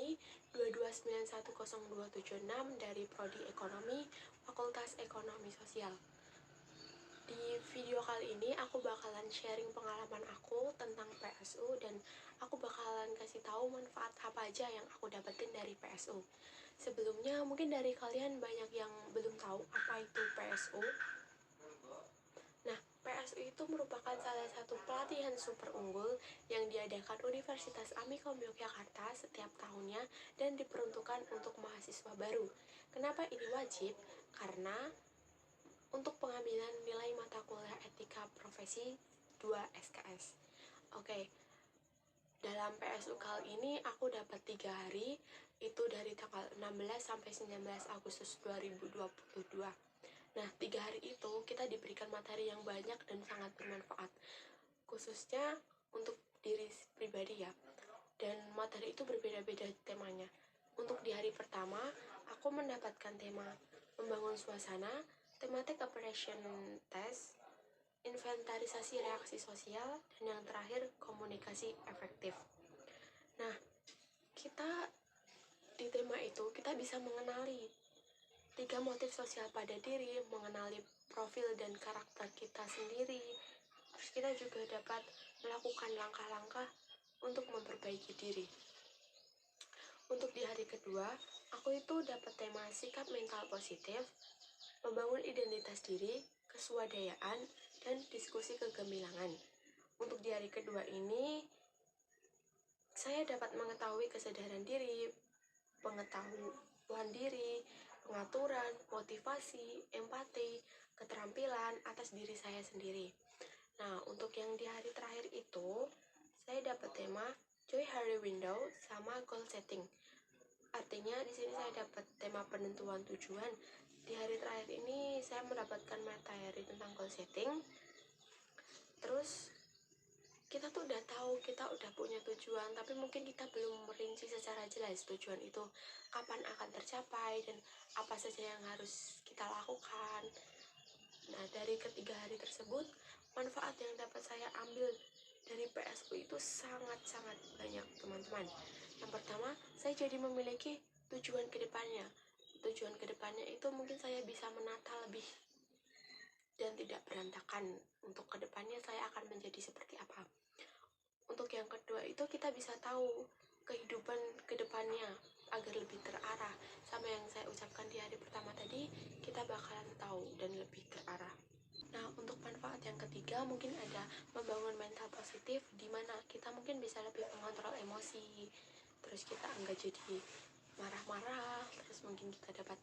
ini 2291026 dari Prodi Ekonomi, Fakultas Ekonomi Sosial. Di video kali ini aku bakalan sharing pengalaman aku tentang PSU dan aku bakalan kasih tahu manfaat apa aja yang aku dapetin dari PSU. Sebelumnya mungkin dari kalian banyak yang belum tahu apa itu PSU. Nah, PSU itu merupakan salah satu pelatihan super unggul yang diadakan Universitas Amikom Yogyakarta setiap tahunnya dan diperuntukkan untuk mahasiswa baru. Kenapa ini wajib? Karena untuk pengambilan nilai mata kuliah etika profesi 2 SKS. Oke, dalam PSU kali ini aku dapat 3 hari, itu dari tanggal 16 sampai 19 Agustus 2022. Nah, 3 hari itu kita diberikan materi yang banyak dan sangat bermanfaat, khususnya untuk diri pribadi ya. Dan materi itu berbeda-beda temanya. Untuk di hari pertama, aku mendapatkan tema membangun suasana, thematic operation test, inventarisasi reaksi sosial, dan yang terakhir komunikasi efektif. Nah, kita di tema itu kita bisa mengenali 3 motif sosial pada diri, mengenali profil dan karakter kita sendiri. Terus kita juga dapat melakukan langkah-langkah untuk memperbaiki diri. Untuk di hari kedua, aku itu dapat tema sikap mental positif, membangun identitas diri, keswadayaan, dan diskusi kegemilangan. Untuk di hari kedua ini, saya dapat mengetahui kesadaran diri, pengetahuan diri, pengaturan, motivasi, empati, keterampilan atas diri saya sendiri. Nah, untuk yang di hari terakhir itu, saya dapat tema Joy Hari Window sama goal setting. Artinya di sini saya dapat tema penentuan tujuan. Di hari terakhir ini saya mendapatkan materi tentang goal setting. Terus kita tuh udah tahu, kita udah punya tujuan, tapi mungkin kita belum merinci secara jelas tujuan itu kapan akan tercapai dan apa saja yang harus kita lakukan. Nah, dari ketiga hari tersebut, manfaat yang dapat saya ambil dari PSU itu sangat-sangat banyak, teman-teman. Yang pertama, saya jadi memiliki tujuan ke depannya. Tujuan ke depannya itu mungkin saya bisa menata lebih dan tidak berantakan. Untuk ke depannya saya akan menjadi seperti apa. Untuk yang kedua itu kita bisa tahu kehidupan ke depannya agar lebih terarah. Sama yang saya ucapkan di hari pertama tadi, kita bakalan tahu dan lebih terarah. Nah, untuk manfaat yang ketiga mungkin ada membangun mental positif, di mana kita mungkin bisa lebih mengontrol emosi. Terus kita enggak jadi marah-marah, terus mungkin kita dapat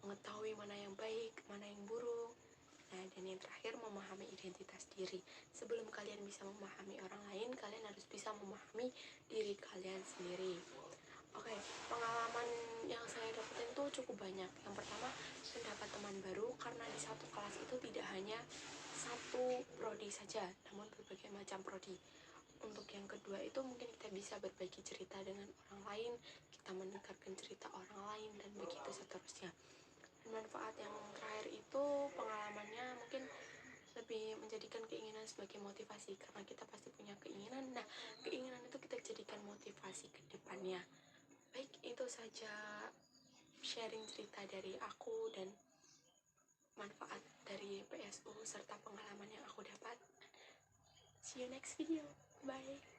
mengetahui mana yang baik, mana yang buruk. Nah, dan yang terakhir memahami identitas diri. Sebelum kalian bisa memahami orang lain, kalian harus bisa memahami diri kalian sendiri. Oke, pengalaman yang saya dapetin tuh cukup banyak. Yang pertama, mendapat teman baru karena di satu kelas itu tidak hanya satu prodi saja, namun berbagai macam prodi. Untuk yang kedua itu mungkin kita bisa berbagi cerita dengan orang lain, kita mendengarkan cerita orang lain, dan begitu seterusnya. Manfaat yang terakhir itu pengalamannya mungkin lebih menjadikan keinginan sebagai motivasi, karena kita pasti punya keinginan. Nah, keinginan itu kita jadikan motivasi ke depannya. Baik, itu saja sharing cerita dari aku dan manfaat dari PSU serta pengalaman yang aku dapat. See you next video. Bye.